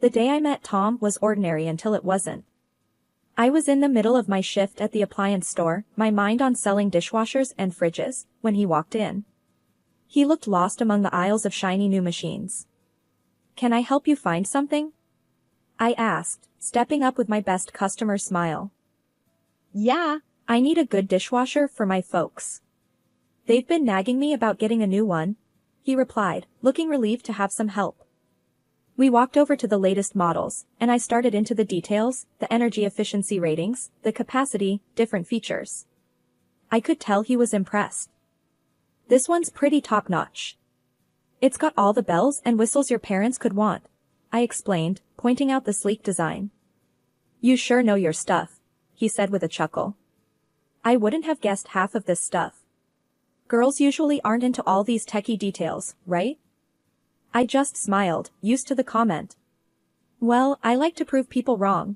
The day I met Tom was ordinary until it wasn't. I was in the middle of my shift at the appliance store, my mind on selling dishwashers and fridges, when he walked in. He looked lost among the aisles of shiny new machines. "Can I help you find something?" I asked, stepping up with my best customer smile. "Yeah, I need a good dishwasher for my folks. They've been nagging me about getting a new one," he replied, looking relieved to have some help. We walked over to the latest models, and I started into the details, the energy efficiency ratings, the capacity, different features. I could tell he was impressed. "This one's pretty top-notch. It's got all the bells and whistles your parents could want," I explained, pointing out the sleek design. "You sure know your stuff," he said with a chuckle. I wouldn't have guessed half of this stuff. Girls usually aren't into all these techie details, right? I just smiled, used to the comment. Well, I like to prove people wrong.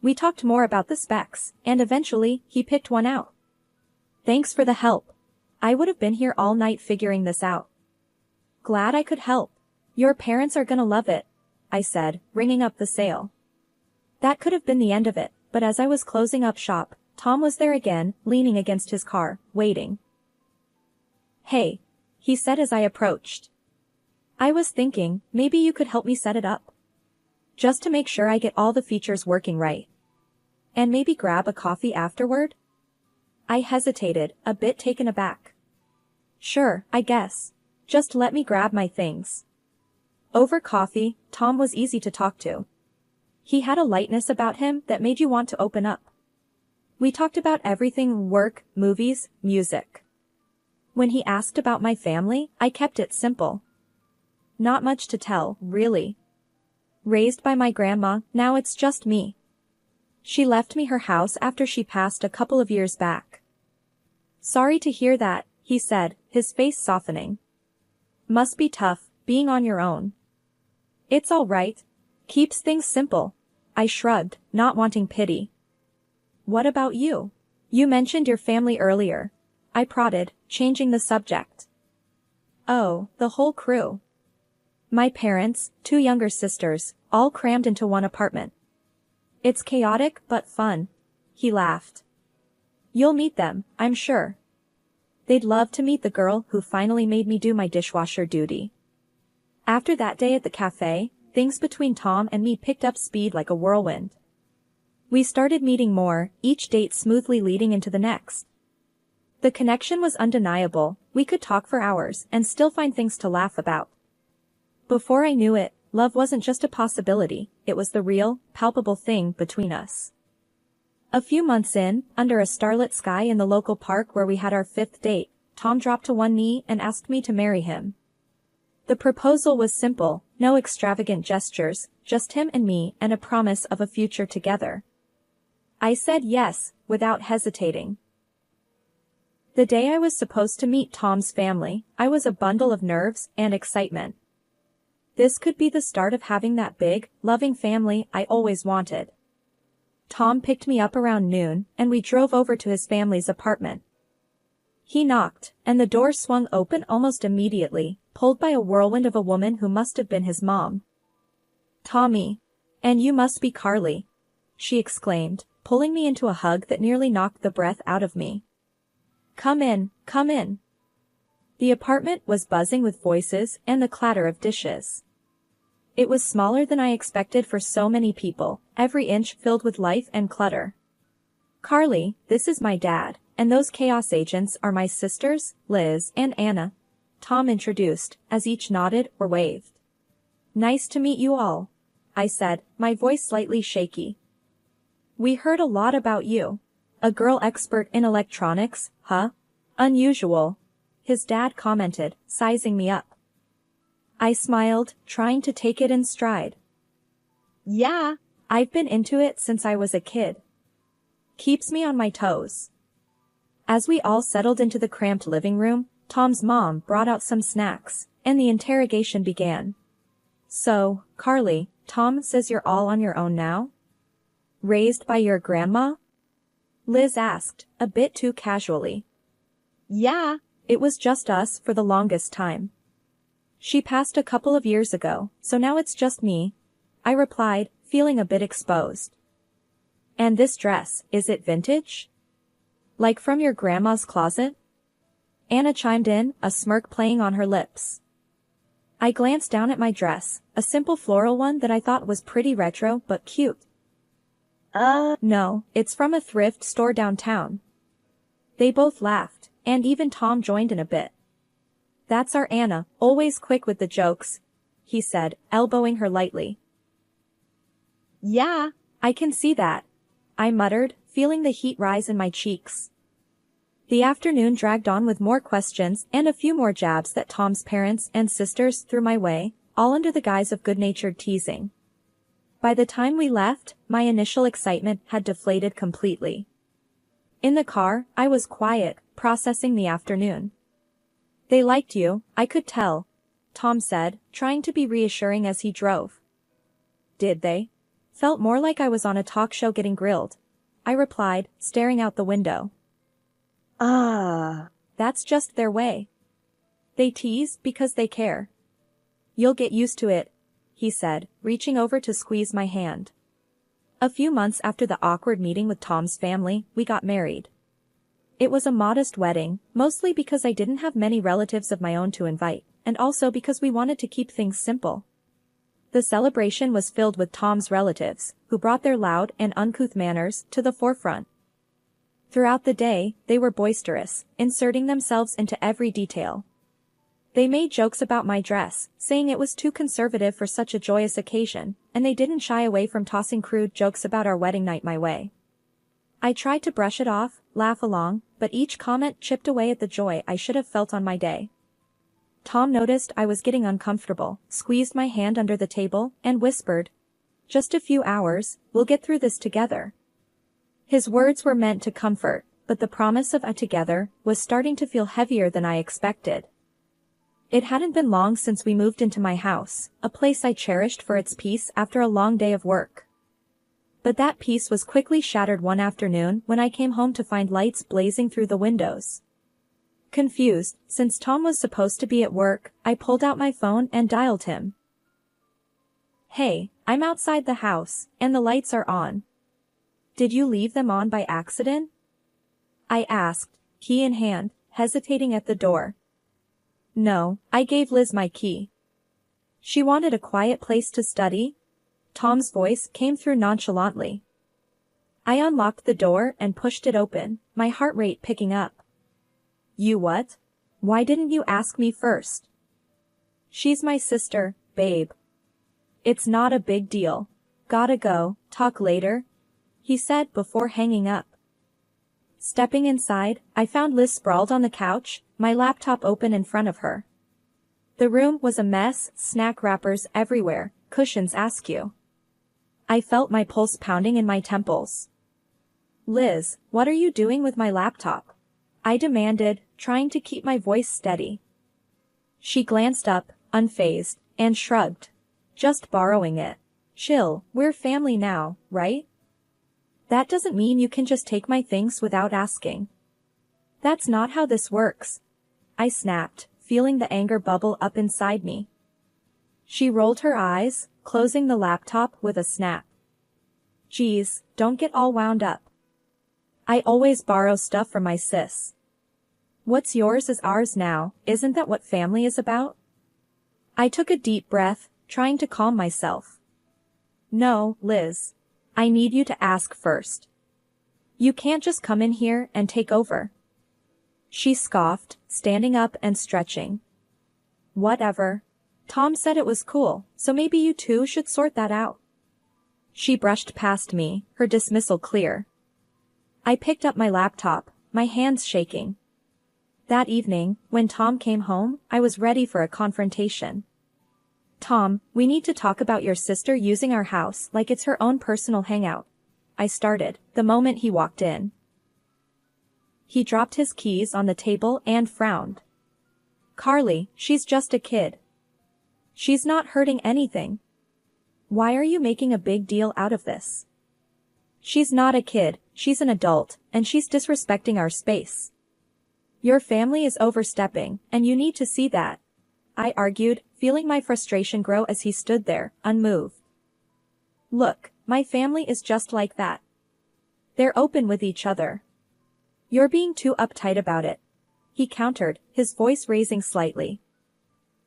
We talked more about the specs, and eventually, he picked one out. "Thanks for the help. I would have been here all night figuring this out." "Glad I could help. Your parents are gonna love it," I said, ringing up the sale. That could have been the end of it, but as I was closing up shop, Tom was there again, leaning against his car, waiting. "Hey," he said as I approached. "I was thinking, maybe you could help me set it up. Just to make sure I get all the features working right. And maybe grab a coffee afterward?" I hesitated, a bit taken aback. "Sure, I guess. Just let me grab my things." Over coffee, Tom was easy to talk to. He had a lightness about him that made you want to open up. We talked about everything: work, movies, music. When he asked about my family, I kept it simple. Not much to tell, really. Raised by my grandma, now it's just me. She left me her house after she passed a couple of years back. "Sorry to hear that," he said, his face softening. "Must be tough, being on your own." "It's all right. Keeps things simple." I shrugged, not wanting pity. "What about you? You mentioned your family earlier." I prodded, changing the subject. "Oh, the whole crew. My parents, 2 younger sisters, all crammed into one apartment. It's chaotic but fun." He laughed. "You'll meet them, I'm sure. They'd love to meet the girl who finally made me do my dishwasher duty." After that day at the cafe, things between Tom and me picked up speed like a whirlwind. We started meeting more, each date smoothly leading into the next. The connection was undeniable. We could talk for hours and still find things to laugh about. Before I knew it, love wasn't just a possibility, it was the real, palpable thing between us. A few months in, under a starlit sky in the local park where we had our 5th date, Tom dropped to one knee and asked me to marry him. The proposal was simple, no extravagant gestures, just him and me and a promise of a future together. I said yes, without hesitating. The day I was supposed to meet Tom's family, I was a bundle of nerves and excitement. This could be the start of having that big, loving family I always wanted. Tom picked me up around noon, and we drove over to his family's apartment. He knocked, and the door swung open almost immediately, pulled by a whirlwind of a woman who must have been his mom. "Tommy. And you must be Carly," she exclaimed, pulling me into a hug that nearly knocked the breath out of me. Come in, come in." The apartment was buzzing with voices and the clatter of dishes. It was smaller than I expected for so many people, every inch filled with life and clutter. "Carly, this is my dad, and those chaos agents are my sisters, Liz and Anna," Tom introduced, as each nodded or waved. "Nice to meet you all," I said, my voice slightly shaky. "We heard a lot about you. A girl expert in electronics, huh? Unusual," his dad commented, sizing me up. I smiled, trying to take it in stride. "Yeah, I've been into it since I was a kid. Keeps me on my toes." As we all settled into the cramped living room, Tom's mom brought out some snacks, and the interrogation began. "So, Carly, Tom says you're all on your own now? Raised by your grandma?" Liz asked, a bit too casually. "Yeah, it was just us for the longest time. She passed a couple of years ago, so now it's just me," I replied, feeling a bit exposed. And this dress, is it vintage? Like from your grandma's closet? Anna chimed in, a smirk playing on her lips. I glanced down at my dress, a simple floral one that I thought was pretty retro but cute. No, it's from a thrift store downtown. They both laughed, and even Tom joined in a bit. That's our Anna, always quick with the jokes, he said, elbowing her lightly. Yeah, I can see that, I muttered, feeling the heat rise in my cheeks. The afternoon dragged on with more questions and a few more jabs that Tom's parents and sisters threw my way, all under the guise of good-natured teasing. By the time we left, my initial excitement had deflated completely. In the car, I was quiet, processing the afternoon. They liked you, I could tell, Tom said, trying to be reassuring as he drove. Did they? Felt more like I was on a talk show getting grilled, I replied, staring out the window. That's just their way. They tease because they care. You'll get used to it, he said, reaching over to squeeze my hand. A few months after the awkward meeting with Tom's family, we got married. It was a modest wedding, mostly because I didn't have many relatives of my own to invite, and also because we wanted to keep things simple. The celebration was filled with Tom's relatives, who brought their loud and uncouth manners to the forefront. Throughout the day, they were boisterous, inserting themselves into every detail. They made jokes about my dress, saying it was too conservative for such a joyous occasion, and they didn't shy away from tossing crude jokes about our wedding night my way. I tried to brush it off, laugh along, but each comment chipped away at the joy I should have felt on my day. Tom noticed I was getting uncomfortable, squeezed my hand under the table, and whispered, "Just a few hours, we'll get through this together." His words were meant to comfort, but the promise of a together was starting to feel heavier than I expected. It hadn't been long since we moved into my house, a place I cherished for its peace after a long day of work. But that peace was quickly shattered one afternoon when I came home to find lights blazing through the windows. Confused, since Tom was supposed to be at work, I pulled out my phone and dialed him. "Hey, I'm outside the house, and the lights are on. Did you leave them on by accident?" I asked, key in hand, hesitating at the door. "No, I gave Liz my key. She wanted a quiet place to study." Tom's voice came through nonchalantly. I unlocked the door and pushed it open, my heart rate picking up. "You what? Why didn't you ask me first?" "She's my sister, babe. It's not a big deal. Gotta go, talk later," he said before hanging up. Stepping inside, I found Liz sprawled on the couch, my laptop open in front of her. The room was a mess, snack wrappers everywhere, cushions askew. I felt my pulse pounding in my temples. "Liz, what are you doing with my laptop?" I demanded, trying to keep my voice steady. She glanced up, unfazed, and shrugged. "Just borrowing it. Chill, we're family now, right? That doesn't mean you can just take my things without asking." "That's not how this works," I snapped, feeling the anger bubble up inside me. She rolled her eyes, closing the laptop with a snap. "Geez, don't get all wound up. I always borrow stuff from my sis. What's yours is ours now, isn't that what family is about?" I took a deep breath, trying to calm myself. "No, Liz. I need you to ask first. You can't just come in here and take over." She scoffed, standing up and stretching. "Whatever. Tom said it was cool, so maybe you two should sort that out." She brushed past me, her dismissal clear. I picked up my laptop, my hands shaking. That evening, when Tom came home, I was ready for a confrontation. "Tom, we need to talk about your sister using our house like it's her own personal hangout," I started, the moment he walked in. He dropped his keys on the table and frowned. "Carly, she's just a kid. She's not hurting anything. Why are you making a big deal out of this?" "She's not a kid, she's an adult, and she's disrespecting our space. Your family is overstepping, and you need to see that," I argued, feeling my frustration grow as he stood there, unmoved. Look, my family is just like that. They're open with each other. You're being too uptight about it, he countered, his voice raising slightly.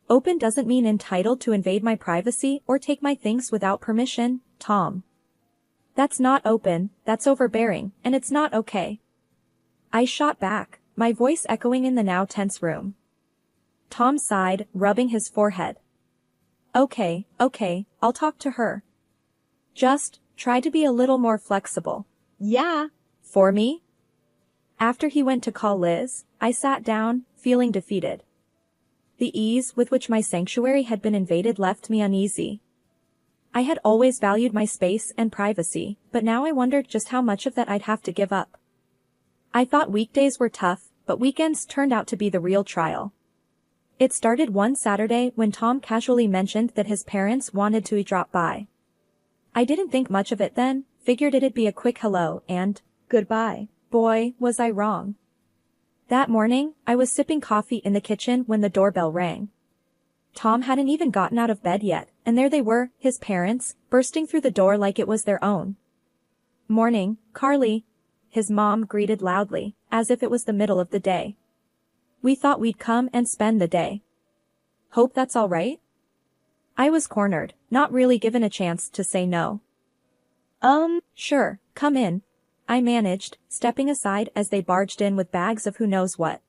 Open doesn't mean entitled to invade my privacy or take my things without permission, Tom. That's not open, that's overbearing, and it's not okay. I shot back, my voice echoing in the now tense room. Tom sighed, rubbing his forehead. Okay, I'll talk to her. Just, try to be a little more flexible. Yeah. For me? After he went to call Liz, I sat down, feeling defeated. The ease with which my sanctuary had been invaded left me uneasy. I had always valued my space and privacy, but now I wondered just how much of that I'd have to give up. I thought weekdays were tough, but weekends turned out to be the real trial. It started one Saturday when Tom casually mentioned that his parents wanted to drop by. I didn't think much of it then, figured it'd be a quick hello and goodbye. Boy, was I wrong. That morning, I was sipping coffee in the kitchen when the doorbell rang. Tom hadn't even gotten out of bed yet, and there they were, his parents, bursting through the door like it was their own. Morning, Carly. His mom greeted loudly, as if it was the middle of the day. We thought we'd come and spend the day. Hope that's all right? I was cornered, not really given a chance to say no. Sure, come in. I managed, stepping aside as they barged in with bags of who knows what.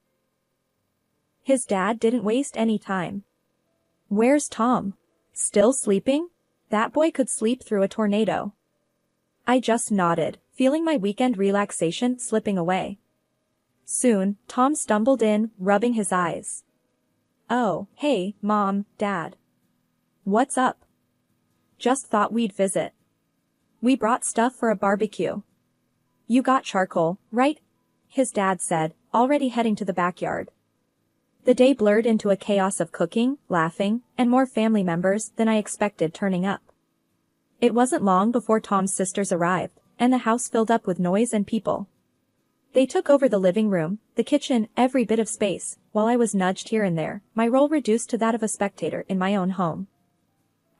His dad didn't waste any time. Where's Tom? Still sleeping? That boy could sleep through a tornado. I just nodded, feeling my weekend relaxation slipping away. Soon, Tom stumbled in, rubbing his eyes. Oh, hey, Mom, Dad. What's up? Just thought we'd visit. We brought stuff for a barbecue. You got charcoal, right? His dad said, already heading to the backyard. The day blurred into a chaos of cooking, laughing, and more family members than I expected turning up. It wasn't long before Tom's sisters arrived, and the house filled up with noise and people. They took over the living room, the kitchen, every bit of space, while I was nudged here and there, my role reduced to that of a spectator in my own home.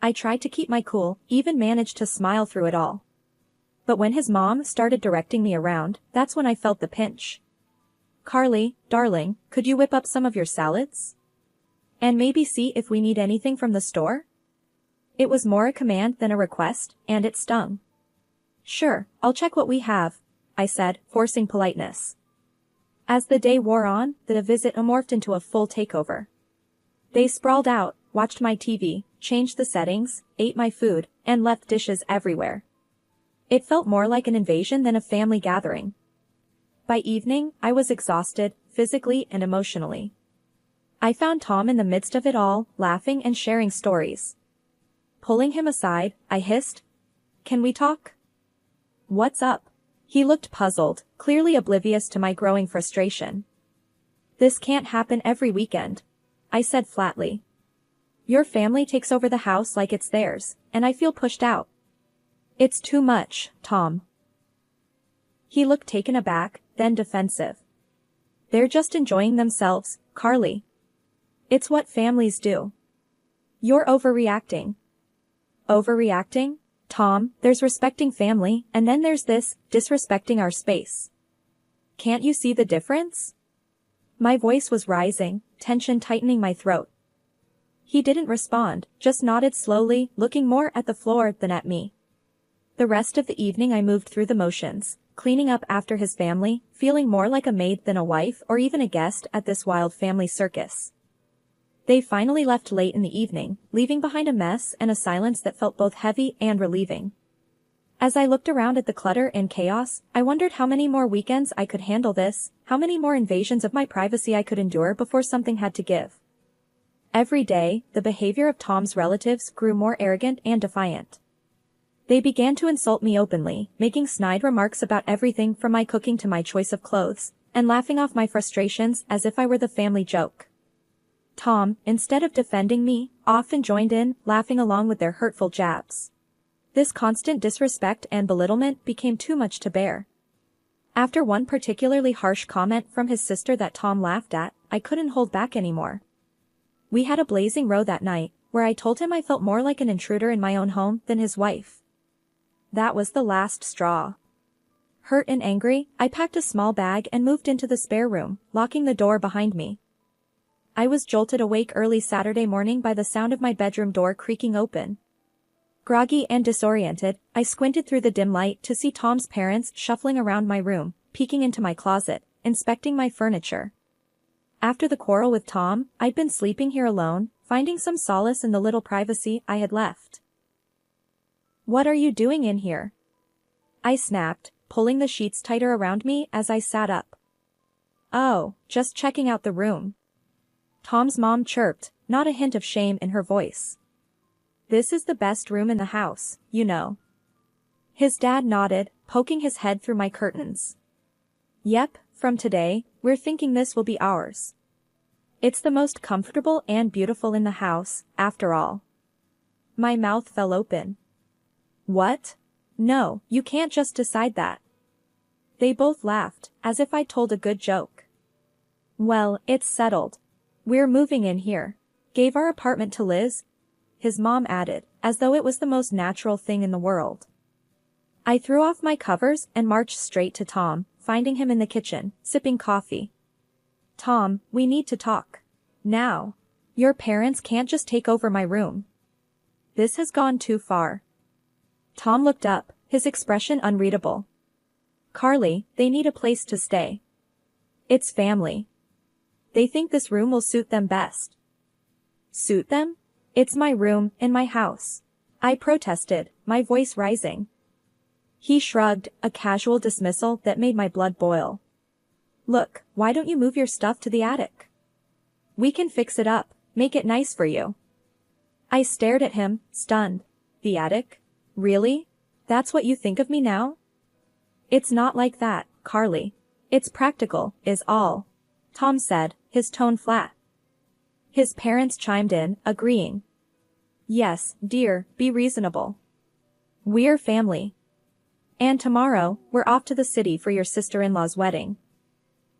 I tried to keep my cool, even managed to smile through it all. But when his mom started directing me around, that's when I felt the pinch. Carly, darling, could you whip up some of your salads? And maybe see if we need anything from the store? It was more a command than a request, and it stung. Sure, I'll check what we have, I said, forcing politeness. As the day wore on, the visit morphed into a full takeover. They sprawled out, watched my TV, changed the settings, ate my food, and left dishes everywhere. It felt more like an invasion than a family gathering. By evening, I was exhausted, physically and emotionally. I found Tom in the midst of it all, laughing and sharing stories. Pulling him aside, I hissed, "Can we talk?" "What's up?" He looked puzzled, clearly oblivious to my growing frustration. "This can't happen every weekend," I said flatly. "Your family takes over the house like it's theirs, and I feel pushed out." "It's too much, Tom." He looked taken aback, then defensive. "They're just enjoying themselves, Carly. It's what families do." "You're overreacting." "Overreacting? Tom, there's respecting family, and then there's this, disrespecting our space. Can't you see the difference?" My voice was rising, tension tightening my throat. He didn't respond, just nodded slowly, looking more at the floor than at me. The rest of the evening I moved through the motions, cleaning up after his family, feeling more like a maid than a wife or even a guest at this wild family circus. They finally left late in the evening, leaving behind a mess and a silence that felt both heavy and relieving. As I looked around at the clutter and chaos, I wondered how many more weekends I could handle this, how many more invasions of my privacy I could endure before something had to give. Every day, the behavior of Tom's relatives grew more arrogant and defiant. They began to insult me openly, making snide remarks about everything from my cooking to my choice of clothes, and laughing off my frustrations as if I were the family joke. Tom, instead of defending me, often joined in, laughing along with their hurtful jabs. This constant disrespect and belittlement became too much to bear. After one particularly harsh comment from his sister that Tom laughed at, I couldn't hold back anymore. We had a blazing row that night, where I told him I felt more like an intruder in my own home than his wife. That was the last straw. Hurt and angry, I packed a small bag and moved into the spare room, locking the door behind me. I was jolted awake early Saturday morning by the sound of my bedroom door creaking open. Groggy and disoriented, I squinted through the dim light to see Tom's parents shuffling around my room, peeking into my closet, inspecting my furniture. After the quarrel with Tom, I'd been sleeping here alone, finding some solace in the little privacy I had left. "What are you doing in here?" I snapped, pulling the sheets tighter around me as I sat up. "Oh, just checking out the room." Tom's mom chirped, not a hint of shame in her voice. "This is the best room in the house, you know." His dad nodded, poking his head through my curtains. "Yep, from today, we're thinking this will be ours. It's the most comfortable and beautiful in the house, after all." My mouth fell open. "What? No, you can't just decide that." They both laughed, as if I'd told a good joke. "Well, it's settled. We're moving in here. Gave our apartment to Liz," his mom added, as though it was the most natural thing in the world. I threw off my covers and marched straight to Tom, finding him in the kitchen, sipping coffee. "Tom, we need to talk. Now. Your parents can't just take over my room. This has gone too far." Tom looked up, his expression unreadable. "Carly, they need a place to stay. It's family. They think this room will suit them best." "Suit them? It's my room, in my house," I protested, my voice rising. He shrugged, a casual dismissal that made my blood boil. "Look, why don't you move your stuff to the attic? We can fix it up, make it nice for you." I stared at him, stunned. "The attic? Really? That's what you think of me now?" "It's not like that, Carly. It's practical, is all," Tom said, his tone flat. His parents chimed in, agreeing. "Yes, dear, be reasonable. We're family. And tomorrow, we're off to the city for your sister-in-law's wedding.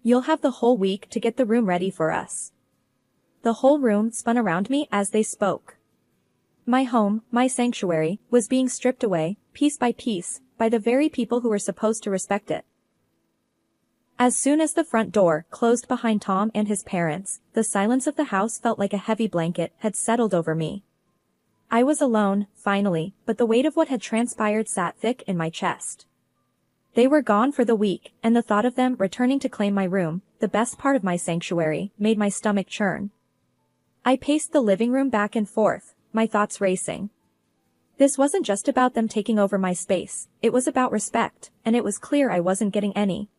You'll have the whole week to get the room ready for us." The whole room spun around me as they spoke. My home, my sanctuary, was being stripped away, piece by piece, by the very people who were supposed to respect it. As soon as the front door closed behind Tom and his parents, the silence of the house felt like a heavy blanket had settled over me. I was alone, finally, but the weight of what had transpired sat thick in my chest. They were gone for the week, and the thought of them returning to claim my room, the best part of my sanctuary, made my stomach churn. I paced the living room back and forth, my thoughts racing. This wasn't just about them taking over my space, it was about respect, and it was clear I wasn't getting any.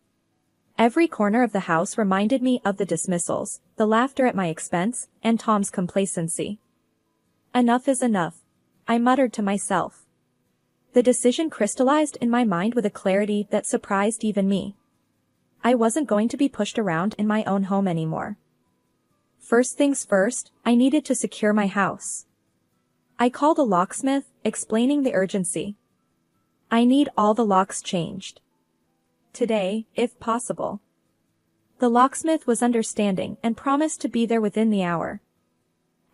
Every corner of the house reminded me of the dismissals, the laughter at my expense, and Tom's complacency. "Enough is enough," I muttered to myself. The decision crystallized in my mind with a clarity that surprised even me. I wasn't going to be pushed around in my own home anymore. First things first, I needed to secure my house. I called a locksmith, explaining the urgency. "I need all the locks changed. Today, if possible." The locksmith was understanding and promised to be there within the hour.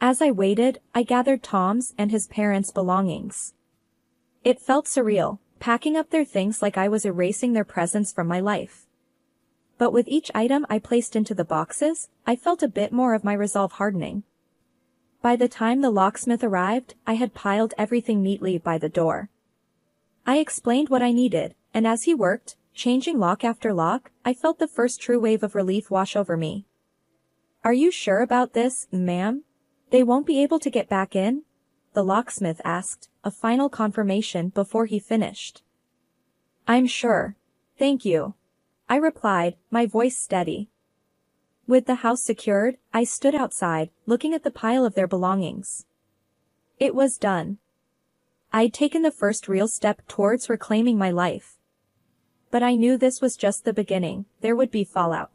As I waited, I gathered Tom's and his parents' belongings. It felt surreal, packing up their things like I was erasing their presence from my life. But with each item I placed into the boxes, I felt a bit more of my resolve hardening. By the time the locksmith arrived, I had piled everything neatly by the door. I explained what I needed, and as he worked, changing lock after lock, I felt the first true wave of relief wash over me. "Are you sure about this, ma'am? They won't be able to get back in?" the locksmith asked, a final confirmation before he finished. "I'm sure. Thank you," I replied, my voice steady. With the house secured, I stood outside, looking at the pile of their belongings. It was done. I'd taken the first real step towards reclaiming my life. But I knew this was just the beginning, there would be fallout.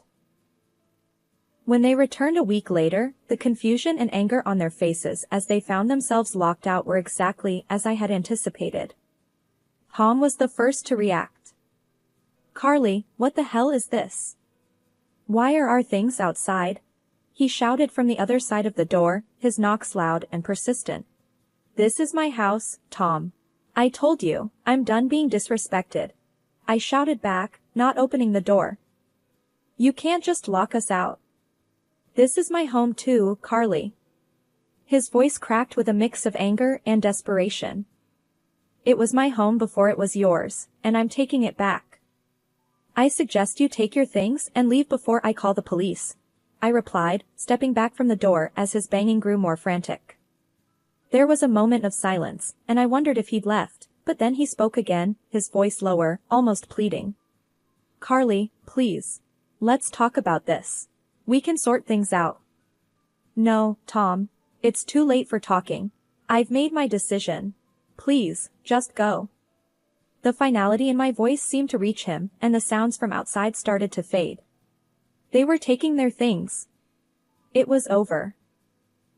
When they returned a week later, the confusion and anger on their faces as they found themselves locked out were exactly as I had anticipated. Tom was the first to react. "Carly, what the hell is this? Why are our things outside?" he shouted from the other side of the door, his knocks loud and persistent. "This is my house, Tom. I told you, I'm done being disrespected. I shouted back, not opening the door. You can't just lock us out. This is my home too, Carly. His voice cracked with a mix of anger and desperation. It was my home before it was yours, and I'm taking it back. I suggest you take your things and leave before I call the police, I replied, stepping back from the door as his banging grew more frantic. There was a moment of silence, and I wondered if he'd left, but then he spoke again, his voice lower, almost pleading. Carly, please. Let's talk about this. We can sort things out. No, Tom. It's too late for talking. I've made my decision. Please, just go. The finality in my voice seemed to reach him, and the sounds from outside started to fade. They were taking their things. It was over.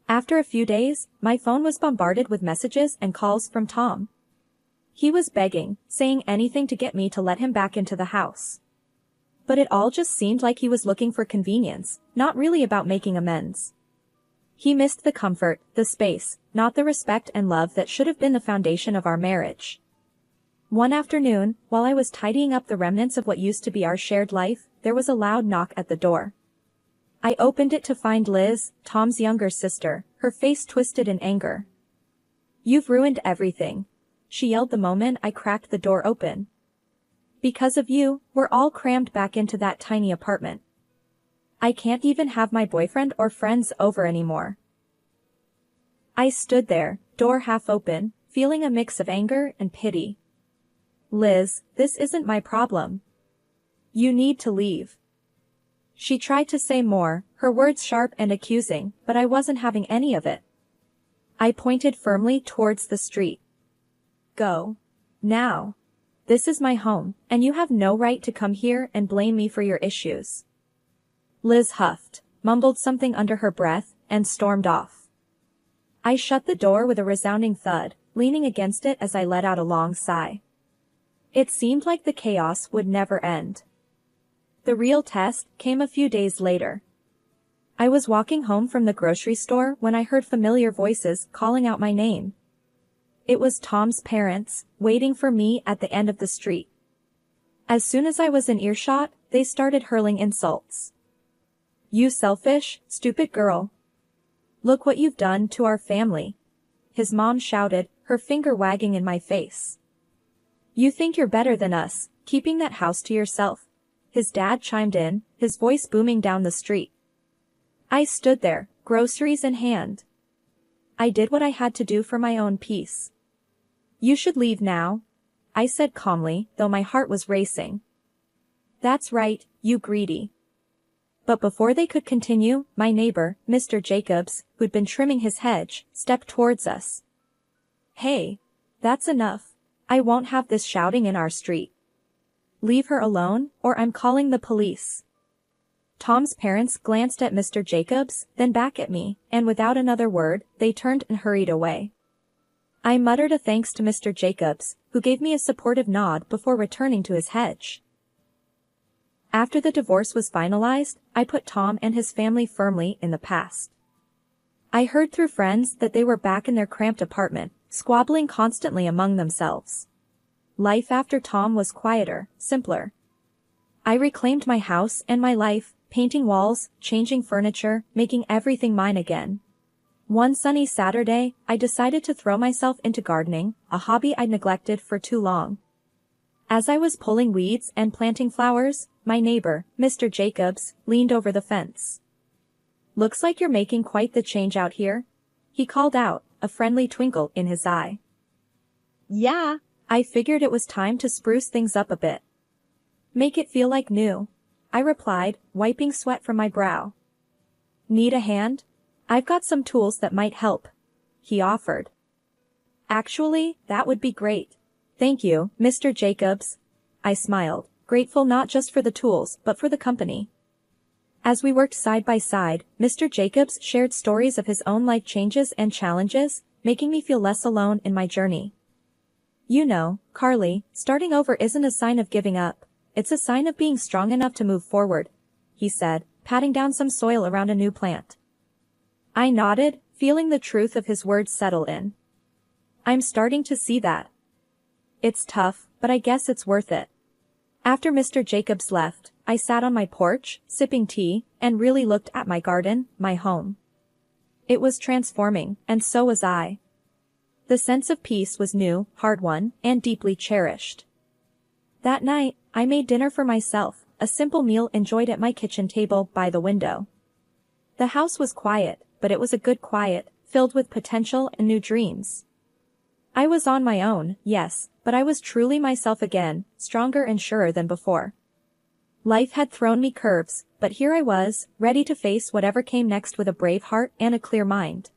After a few days, my phone was bombarded with messages and calls from Tom. He was begging, saying anything to get me to let him back into the house. But it all just seemed like he was looking for convenience, not really about making amends. He missed the comfort, the space, not the respect and love that should have been the foundation of our marriage. One afternoon, while I was tidying up the remnants of what used to be our shared life, there was a loud knock at the door. I opened it to find Liz, Tom's younger sister, her face twisted in anger. You've ruined everything, she yelled the moment I cracked the door open. Because of you, we're all crammed back into that tiny apartment. I can't even have my boyfriend or friends over anymore. I stood there, door half open, feeling a mix of anger and pity. Liz, this isn't my problem. You need to leave. She tried to say more, her words sharp and accusing, but I wasn't having any of it. I pointed firmly towards the street. Go. Now. This is my home, and you have no right to come here and blame me for your issues. Liz huffed, mumbled something under her breath, and stormed off. I shut the door with a resounding thud, leaning against it as I let out a long sigh. It seemed like the chaos would never end. The real test came a few days later. I was walking home from the grocery store when I heard familiar voices calling out my name. It was Tom's parents, waiting for me at the end of the street. As soon as I was in earshot, they started hurling insults. You selfish, stupid girl. Look what you've done to our family. His mom shouted, her finger wagging in my face. You think you're better than us, keeping that house to yourself. His dad chimed in, his voice booming down the street. I stood there, groceries in hand. I did what I had to do for my own peace. You should leave now, I said calmly, though my heart was racing. That's right, you greedy. But before they could continue, my neighbor, Mr. Jacobs, who'd been trimming his hedge, stepped towards us. Hey, that's enough. I won't have this shouting in our street. Leave her alone, or I'm calling the police. Tom's parents glanced at Mr. Jacobs, then back at me, and without another word, they turned and hurried away. I muttered a thanks to Mr. Jacobs, who gave me a supportive nod before returning to his hedge. After the divorce was finalized, I put Tom and his family firmly in the past. I heard through friends that they were back in their cramped apartment, squabbling constantly among themselves. Life after Tom was quieter, simpler. I reclaimed my house and my life, painting walls, changing furniture, making everything mine again. One sunny Saturday, I decided to throw myself into gardening, a hobby I'd neglected for too long. As I was pulling weeds and planting flowers, my neighbor, Mr. Jacobs, leaned over the fence. Looks like you're making quite the change out here, he called out, a friendly twinkle in his eye. Yeah, I figured it was time to spruce things up a bit. Make it feel like new, I replied, wiping sweat from my brow. Need a hand? I've got some tools that might help, he offered. Actually, that would be great. Thank you, Mr. Jacobs. I smiled, grateful not just for the tools but for the company. As we worked side by side, Mr. Jacobs shared stories of his own life changes and challenges, making me feel less alone in my journey. You know, Carly, starting over isn't a sign of giving up, it's a sign of being strong enough to move forward, he said, patting down some soil around a new plant. I nodded, feeling the truth of his words settle in. I'm starting to see that. It's tough, but I guess it's worth it. After Mr. Jacobs left, I sat on my porch, sipping tea, and really looked at my garden, my home. It was transforming, and so was I. The sense of peace was new, hard-won, and deeply cherished. That night, I made dinner for myself, a simple meal enjoyed at my kitchen table by the window. The house was quiet, but it was a good quiet, filled with potential and new dreams. I was on my own, yes, but I was truly myself again, stronger and surer than before. Life had thrown me curves, but here I was, ready to face whatever came next with a brave heart and a clear mind.